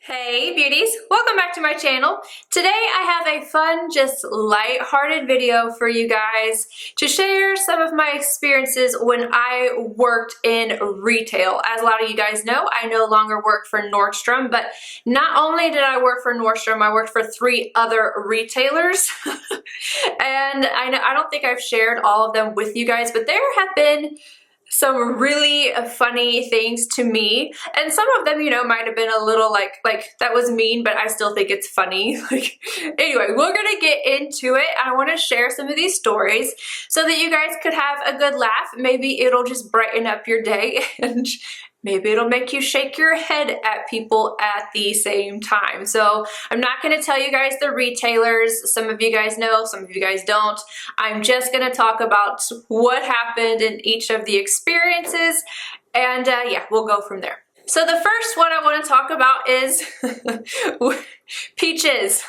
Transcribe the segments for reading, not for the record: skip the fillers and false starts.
Hey beauties, welcome back to my channel. Today I have a fun, just light-hearted video for you guys to share some of my experiences when I worked in retail. As a lot of you guys know, I no longer work for Nordstrom, but not only did I work for Nordstrom, I worked for 3 other retailers. And I don't think I've shared all of them with you guys, but there have been some really funny things to me, and some of them, you know, might have been a little like that was mean, but I still think it's funny. Anyway, we're gonna get into it. I want to share some of these stories so that you guys could have a good laugh. Maybe it'll just brighten up your day and maybe it'll make you shake your head at people at the same time. So I'm not going to tell you guys the retailers. Some of you guys know, some of you guys don't. I'm just going to talk about what happened in each of the experiences, and yeah, we'll go from there. So the first one I want to talk about is Peaches.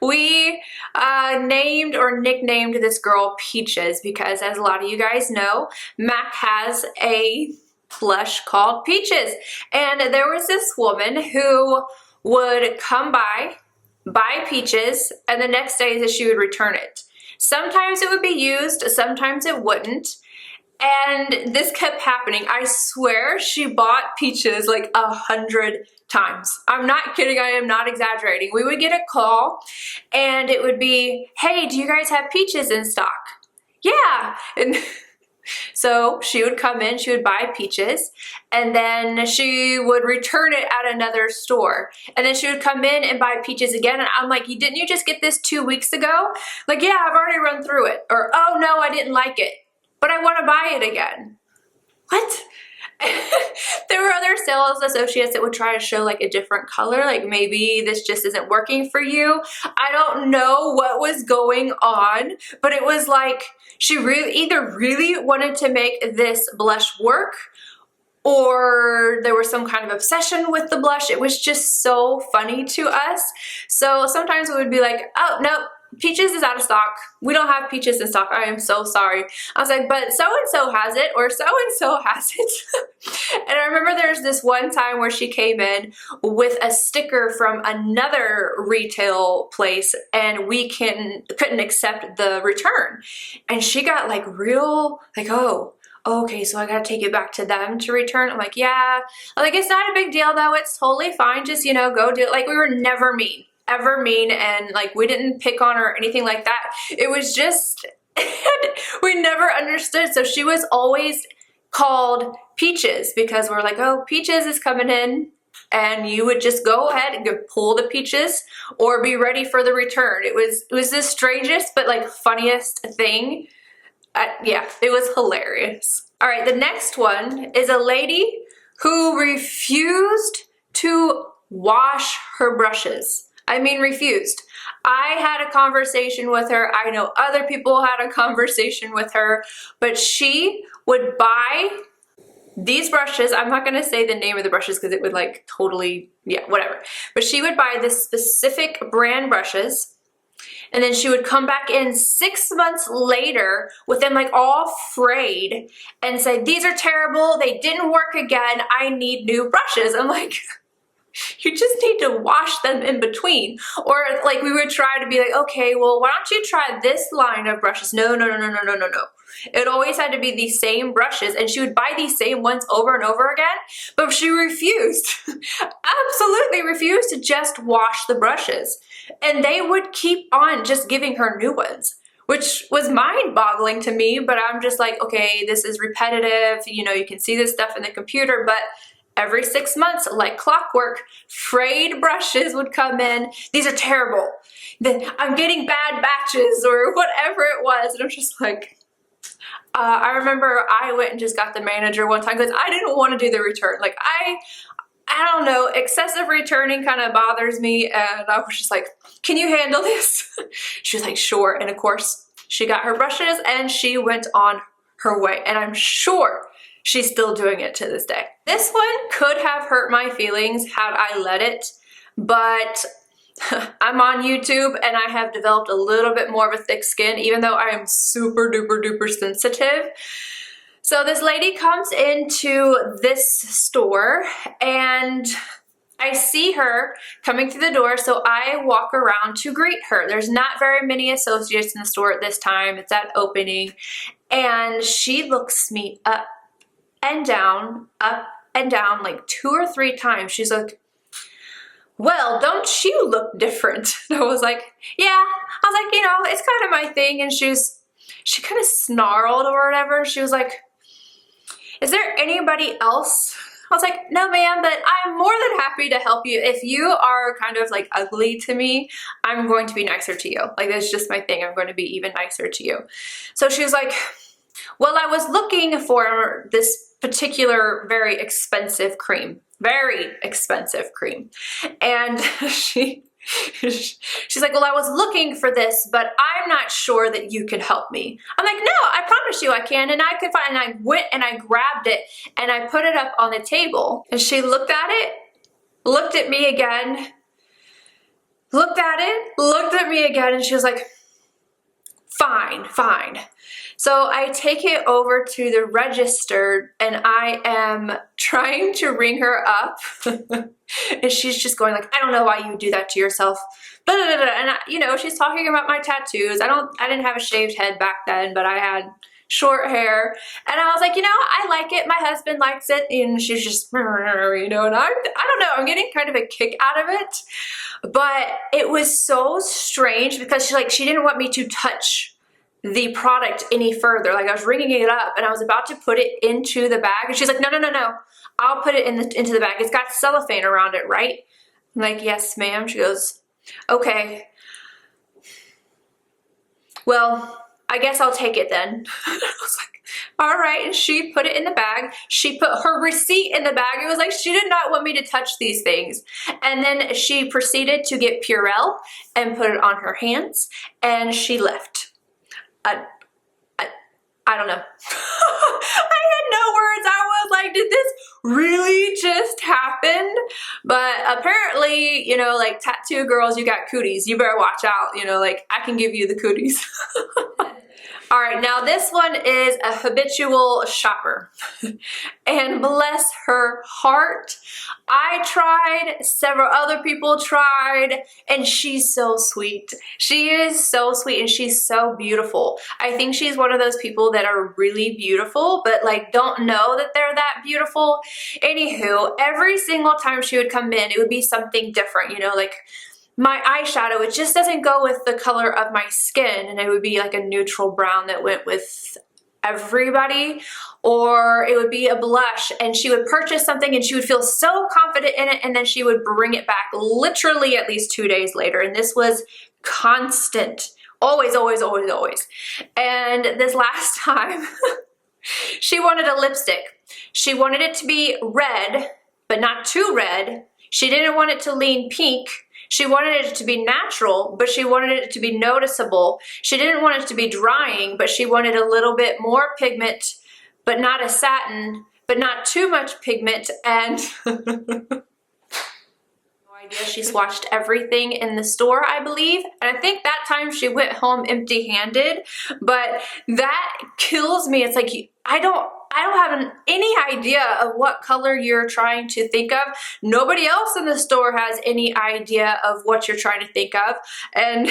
We named or nicknamed this girl Peaches because, as a lot of you guys know, MAC has a blush called Peaches, and there was this woman who would come by, buy Peaches, and the next day that she would return it. Sometimes it would be used, sometimes it wouldn't, and this kept happening. I swear she bought Peaches like 100 times. I'm not kidding, I am not exaggerating. We would get a call and it would be, hey, do you guys have Peaches in stock? Yeah. And so she would come in, she would buy Peaches, and then she would return it at another store. And then she would come in and buy Peaches again, and I'm like, didn't you just get this 2 weeks ago? Like, yeah, I've already run through it. Or, oh no, I didn't like it, but I want to buy it again. What? There were other sales associates that would try to show like a different color, like maybe this just isn't working for you. I don't know what was going on, but it was like she either really wanted to make this blush work, or there was some kind of obsession with the blush. It was just so funny to us. So sometimes it would be like, oh, no, Peaches is out of stock. We don't have Peaches in stock. I am so sorry. I was like, but so-and-so has it, or so-and-so has it. And I remember there's this one time where she came in with a sticker from another retail place, and we couldn't accept the return. And she got like real, like, oh, okay, so I gotta take it back to them to return. I'm like, yeah. I'm like, it's not a big deal though. It's totally fine. Just, you know, go do it. Like, we were never mean. Ever mean, and like we didn't pick on her or anything like that. It was just we never understood. So she was always called Peaches because we're like, oh, Peaches is coming in, and you would just go ahead and pull the Peaches or be ready for the return. It was the strangest but like funniest thing. Yeah, it was hilarious. All right, the next one is a lady who refused to wash her brushes. I mean, refused. I had a conversation with her. I know other people had a conversation with her, but she would buy these brushes. I'm not going to say the name of the brushes because it would like totally, yeah, whatever. But she would buy this specific brand brushes, and then she would come back in 6 months later with them like all frayed and say, these are terrible. They didn't work again. I need new brushes. I'm like, you just need to wash them in between. Or like we would try to be like, okay, well, why don't you try this line of brushes? No. It always had to be the same brushes, and she would buy these same ones over and over again, but she refused, absolutely refused to just wash the brushes. And they would keep on just giving her new ones, which was mind-boggling to me, but I'm just like, okay, this is repetitive. You know, you can see this stuff in the computer, but every 6 months, like clockwork, frayed brushes would come in. These are terrible. Then I'm getting bad batches or whatever it was. And I'm just like, I remember I went and just got the manager one time because I didn't want to do the return. Like I don't know, excessive returning kind of bothers me. And I was just like, can you handle this? She was like, sure. And of course, she got her brushes and she went on her way. And I'm sure she's still doing it to this day. This one could have hurt my feelings had I let it, but I'm on YouTube and I have developed a little bit more of a thick skin, even though I am super duper duper sensitive. So this lady comes into this store and I see her coming through the door, so I walk around to greet her. There's not very many associates in the store at this time. It's at opening. And she looks me up and down, like 2 or 3 times. She's like, well, don't you look different? And I was like, yeah. I was like, you know, it's kind of my thing. And she kind of snarled or whatever. She was like, is there anybody else? I was like, no ma'am, but I'm more than happy to help you. If you are kind of like ugly to me, I'm going to be nicer to you. Like, that's just my thing. I'm going to be even nicer to you. So she was like, well, I was looking for this particular very expensive cream. Very expensive cream. And she's like, well, I was looking for this, but I'm not sure that you can help me. I'm like, no, I promise you I can, and I can find. And I went and I grabbed it and I put it up on the table. And she looked at it, looked at me again, looked at it, looked at me again, and she was like, fine, fine. So I take it over to the register and I am trying to ring her up and she's just going like, I don't know why you would do that to yourself. And you know, she's talking about my tattoos. I didn't have a shaved head back then, but I had short hair. And I was like, you know, I like it. My husband likes it. And she's just, you know, and I don't know, I'm getting kind of a kick out of it. But it was so strange because she didn't want me to touch the product any further. Like, I was ringing it up and I was about to put it into the bag and she's like, no, no, no, no, I'll put it into the bag. It's got cellophane around it, right? I'm like, yes, ma'am. She goes, okay, well, I guess I'll take it then. I was like, all right. And she put it in the bag. She put her receipt in the bag. It was like she did not want me to touch these things. And then she proceeded to get Purell and put it on her hands and she left. I don't know. I had no words. I was like, did this really just happen? But apparently, you know, like, tattoo girls, you got cooties. You better watch out. You know, like, I can give you the cooties. All right, now this one is a habitual shopper. And bless her heart, I tried, several other people tried, and she's so sweet. She is so sweet and she's so beautiful. I think she's one of those people that are really beautiful, but like don't know that they're that beautiful. Anywho, every single time she would come in, it would be something different, you know, like my eyeshadow, it just doesn't go with the color of my skin, and it would be like a neutral brown that went with everybody, or it would be a blush, and she would purchase something and she would feel so confident in it and then she would bring it back literally at least 2 days later, and this was constant. Always, always, always, always. And this last time, she wanted a lipstick. She wanted it to be red, but not too red. She didn't want it to lean pink. She wanted it to be natural, but she wanted it to be noticeable. She didn't want it to be drying, but she wanted a little bit more pigment, but not a satin, but not too much pigment. And no idea, she swatched everything in the store, I believe. And I think that time she went home empty-handed, but that kills me. It's like, I don't have any idea of what color you're trying to think of. Nobody else in the store has any idea of what you're trying to think of. And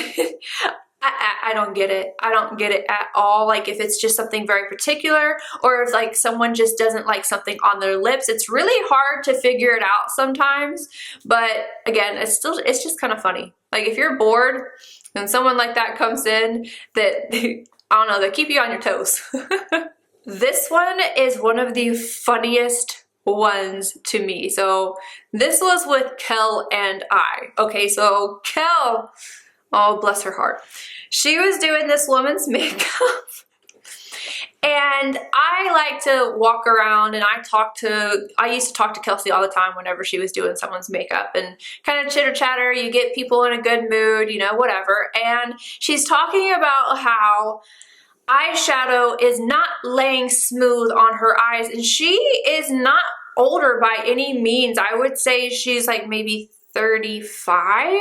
I don't get it. I don't get it at all. Like, if it's just something very particular, or if like someone just doesn't like something on their lips, it's really hard to figure it out sometimes. But again, it's just kind of funny. Like, if you're bored and someone like that comes in, that, I don't know, they keep you on your toes. This one is one of the funniest ones to me. So this was with Kel and I. Okay, so Kel, oh bless her heart, she was doing this woman's makeup. And I like to walk around and I used to talk to Kelsey all the time whenever she was doing someone's makeup and kind of chitter chatter. You get people in a good mood, you know, whatever. And she's talking about how eyeshadow is not laying smooth on her eyes, and she is not older by any means. I would say she's like maybe 35.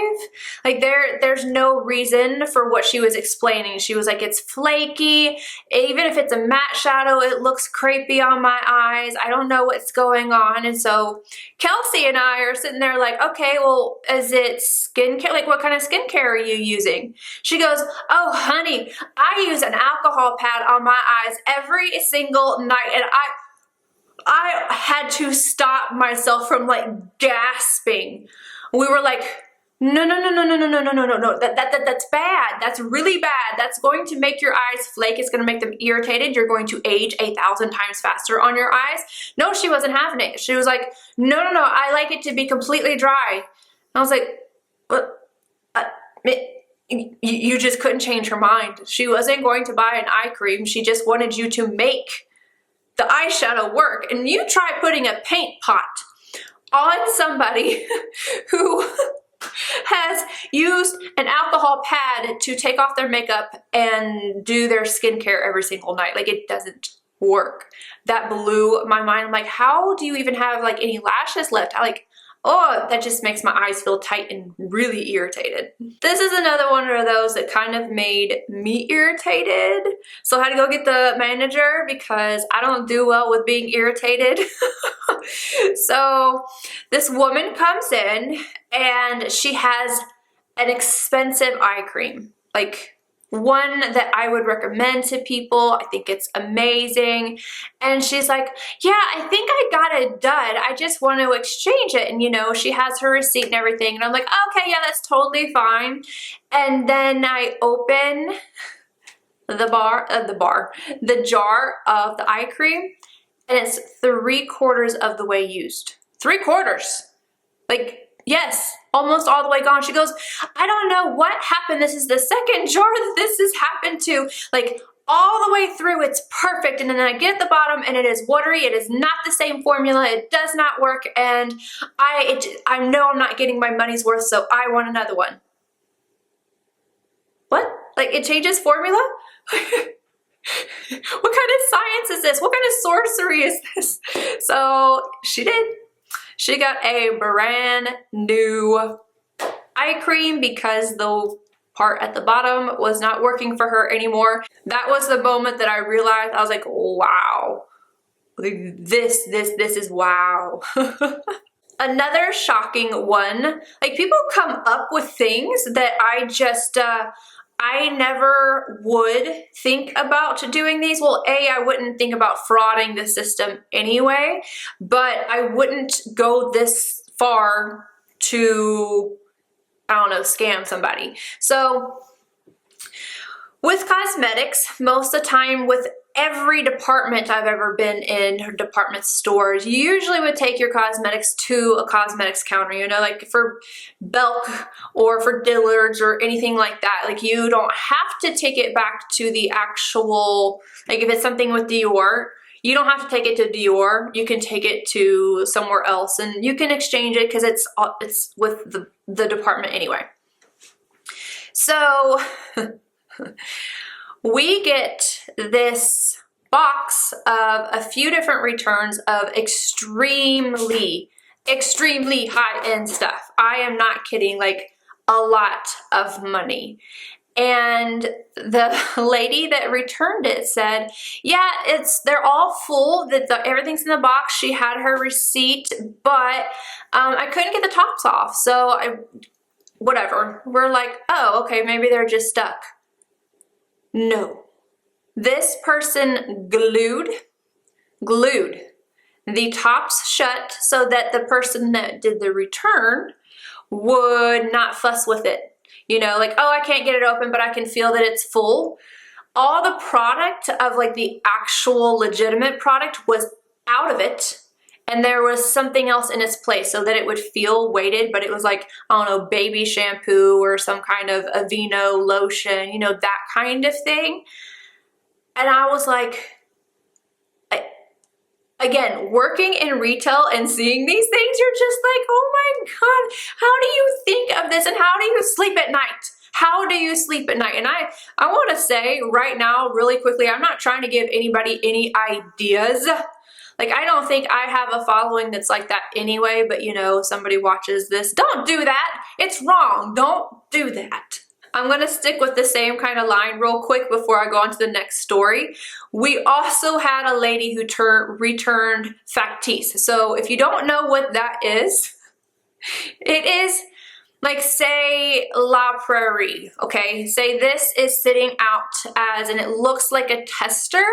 Like there's no reason for what she was explaining. She was like, it's flaky. Even if it's a matte shadow, it looks crepey on my eyes. I don't know what's going on. And so Kelsey and I are sitting there like, okay, well, is it skincare? Like, what kind of skincare are you using? She goes, oh, honey, I use an alcohol pad on my eyes every single night. And I had to stop myself from like gasping. We were like, no, that's bad. That's really bad. That's going to make your eyes flake. It's going to make them irritated. You're going to age 1,000 times faster on your eyes. No, she wasn't having it. She was like, no, I like it to be completely dry. I was like, what? You just couldn't change her mind. She wasn't going to buy an eye cream. She just wanted you to make the eyeshadow work. And you try putting a paint pot on somebody who has used an alcohol pad to take off their makeup and do their skincare every single night. Like, it doesn't work. That blew my mind. I'm like, how do you even have like any lashes left? Oh, that just makes my eyes feel tight and really irritated. This is another one of those that kind of made me irritated. So I had to go get the manager because I don't do well with being irritated. So this woman comes in and she has an expensive eye cream. Like, one that I would recommend to people. I think it's amazing. And she's like, yeah, I think I got a dud. I just want to exchange it. And you know, she has her receipt and everything. And I'm like, okay, yeah, that's totally fine. And then I open the jar of the eye cream, and it's 3/4 of the way used. 3/4. Like, yes, almost all the way gone. She goes, I don't know what happened. This is the second jar that this has happened to. Like, all the way through, it's perfect. And then I get at the bottom and it is watery. It is not the same formula. It does not work. And I know I'm not getting my money's worth, so I want another one. What? Like, it changes formula? What kind of science is this? What kind of sorcery is this? So she did. She got a brand new eye cream because the part at the bottom was not working for her anymore. That was the moment that I realized, I was like, wow, this is wow. Another shocking one, like, people come up with things that I never would think about doing these. Well, I wouldn't think about frauding the system anyway, but I wouldn't go this far to, I don't know, scam somebody. So with cosmetics, most of the time with every department I've ever been in, department stores, you usually would take your cosmetics to a cosmetics counter, you know, like for Belk or for Dillard's or anything like that. Like, you don't have to take it back to the actual, like if it's something with Dior, you don't have to take it to Dior. You can take it to somewhere else and you can exchange it because it's with the department anyway. So we get this box of a few different returns of extremely high-end stuff. I am not kidding, like a lot of money. And the lady that returned it said, yeah, they're all full, everything's in the box. She had her receipt, but I couldn't get the tops off. So whatever. We're like, oh, okay, maybe they're just stuck. No. This person glued the tops shut so that the person that did the return would not fuss with it. You know, like, oh, I can't get it open, but I can feel that it's full. All the product of like the actual legitimate product was out of it, and there was something else in its place so that it would feel weighted, but it was like, I don't know, baby shampoo or some kind of Aveeno lotion, you know, that kind of thing. And I was like, again, working in retail and seeing these things, you're just like, oh my God, how do you think of this and how do you sleep at night? How do you sleep at night? And I want to say right now, really quickly, I'm not trying to give anybody any ideas. Like, I don't think I have a following that's like that anyway, but you know, somebody watches this. Don't do that. It's wrong. Don't do that. I'm gonna stick with the same kind of line real quick before I go on to the next story. We also had a lady who returned Fatties. So if you don't know what that is, it is like, say La Prairie, okay? Say this is sitting out as, and it looks like a tester,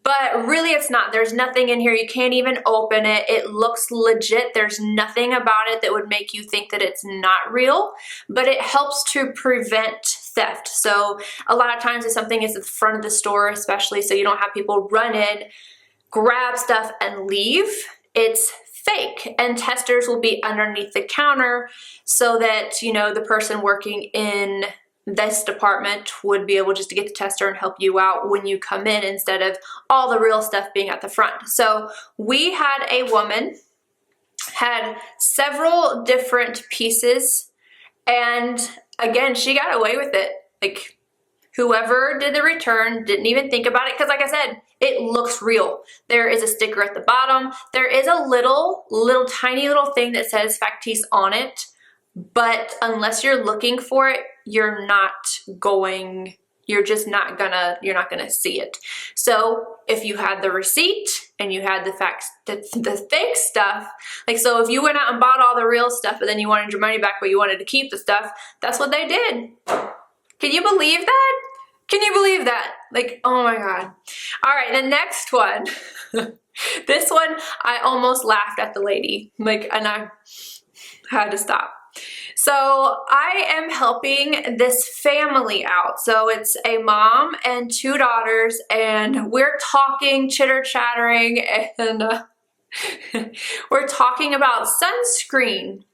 but really it's not. There's nothing in here. You can't even open it. It looks legit. There's nothing about it that would make you think that it's not real, but it helps to prevent theft. So a lot of times if something is at the front of the store, especially so you don't have people run in, grab stuff and leave, it's fake, and testers will be underneath the counter so that, you know, the person working in this department would be able just to get the tester and help you out when you come in instead of all the real stuff being at the front. So we had a woman, had several different pieces, and again, she got away with it. Like, whoever did the return didn't even think about it because, like I said, it looks real. There is a sticker at the bottom. There is a little tiny little thing that says Fatties on it, but unless you're looking for it, you're not gonna see it. So if you had the receipt and you had the fake stuff, like, so if you went out and bought all the real stuff but then you wanted your money back but you wanted to keep the stuff, that's what they did. Can you believe that? Can you believe that? Like, oh my God. All right, the next one. This one, I almost laughed at the lady, like, and I had to stop. So I am helping this family out. So it's a mom and two daughters, and we're talking, chitter-chattering, and we're talking about sunscreen.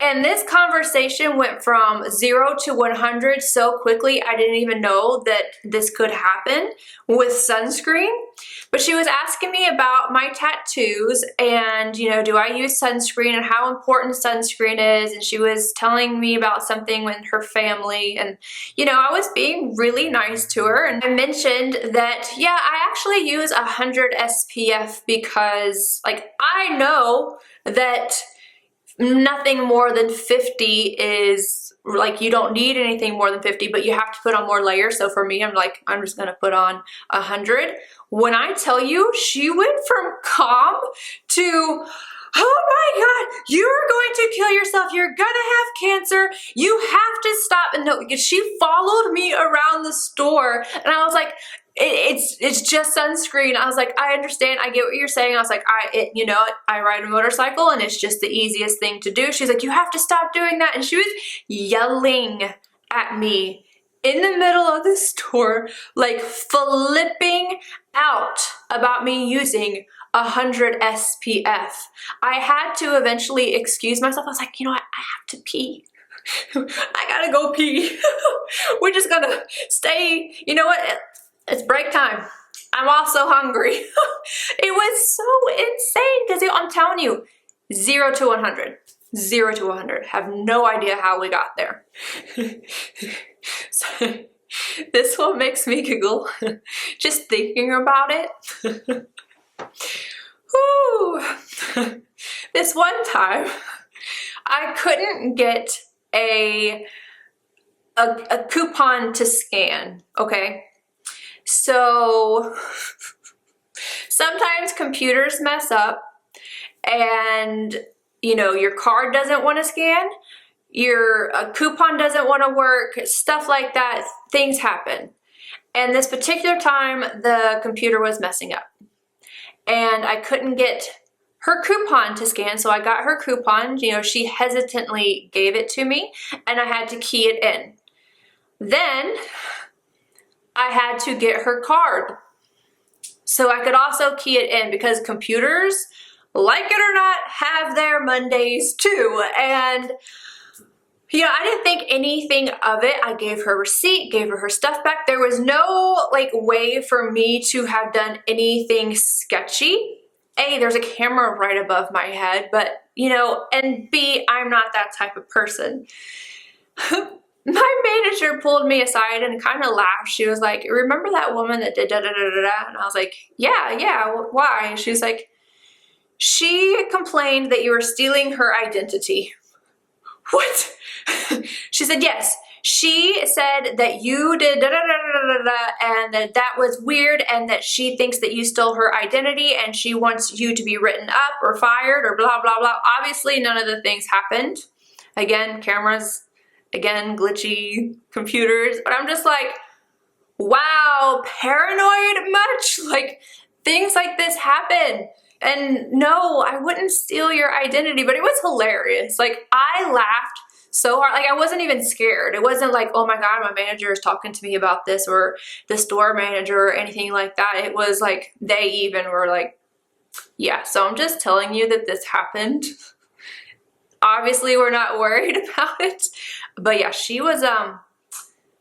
And this conversation went from 0 to 100 so quickly, I didn't even know that this could happen with sunscreen. But she was asking me about my tattoos and, you know, do I use sunscreen and how important sunscreen is. And she was telling me about something with her family. And, you know, I was being really nice to her. And I mentioned that, yeah, I actually use 100 SPF because, like, I know that nothing more than 50 is, like, you don't need anything more than 50, but you have to put on more layers. So for me, I'm like, I'm just gonna put on 100. When I tell you, she went from calm to, oh my God, you're going to kill yourself. You're gonna have cancer. You have to stop. And no, she followed me around the store, and I was like, it's just sunscreen. I was like, I understand. I get what you're saying. I was like, you know, I ride a motorcycle and it's just the easiest thing to do. She's like, you have to stop doing that. And she was yelling at me in the middle of the store, like flipping out about me using 100 SPF. I had to eventually excuse myself. I was like, you know what? I have to pee. I gotta go pee. We're just gonna stay. You know what? It's break time. I'm also hungry. It was so insane because I'm telling you, 0 to 100. 0 to 100. Have no idea how we got there. So, this one makes me giggle just thinking about it. Whew. This one time, I couldn't get a coupon to scan, okay? So sometimes computers mess up and, you know, your card doesn't want to scan, your coupon doesn't want to work, stuff like that, things happen. And this particular time, the computer was messing up and I couldn't get her coupon to scan. So I got her coupon, you know, she hesitantly gave it to me and I had to key it in. Then I had to get her card so I could also key it in because computers, like it or not, have their Mondays too. And you know, I didn't think anything of it. I gave her a receipt, gave her stuff back. There was no like way for me to have done anything sketchy. A, there's a camera right above my head, but you know, and B, I'm not that type of person. my manager pulled me aside and kind of laughed. She was like, remember that woman that did da da da da da? And I was like, yeah, why? And she was like, she complained that you were stealing her identity. What? She said, yes. She said that you did da da da da da da and that that was weird and that she thinks that you stole her identity and she wants you to be written up or fired or blah, blah, blah. Obviously, none of the things happened. Again, cameras, again, glitchy computers. But I'm just like, wow, paranoid much? Like, things like this happen. And no, I wouldn't steal your identity, but it was hilarious. Like, I laughed so hard. Like, I wasn't even scared. It wasn't like, oh my God, my manager is talking to me about this, or the store manager or anything like that. It was like, they even were like, yeah, so I'm just telling you that this happened. Obviously, we're not worried about it. But yeah, she was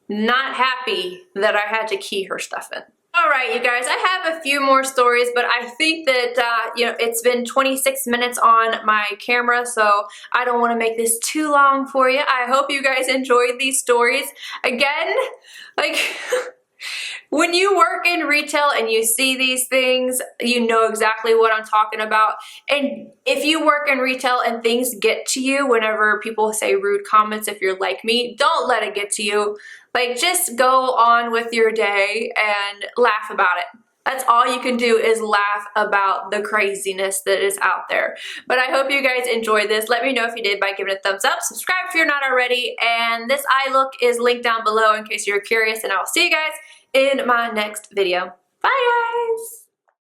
not happy that I had to key her stuff in. All right, you guys, I have a few more stories, but I think that, you know, it's been 26 minutes on my camera, so I don't want to make this too long for you. I hope you guys enjoyed these stories. Again, like, when you work in retail and you see these things, you know exactly what I'm talking about. And if you work in retail and things get to you, whenever people say rude comments, if you're like me, don't let it get to you. Like, just go on with your day and laugh about it. That's all you can do, is laugh about the craziness that is out there. But I hope you guys enjoyed this. Let me know if you did by giving it a thumbs up. Subscribe if you're not already. And this eye look is linked down below in case you're curious. And I will see you guys in my next video. Bye, guys!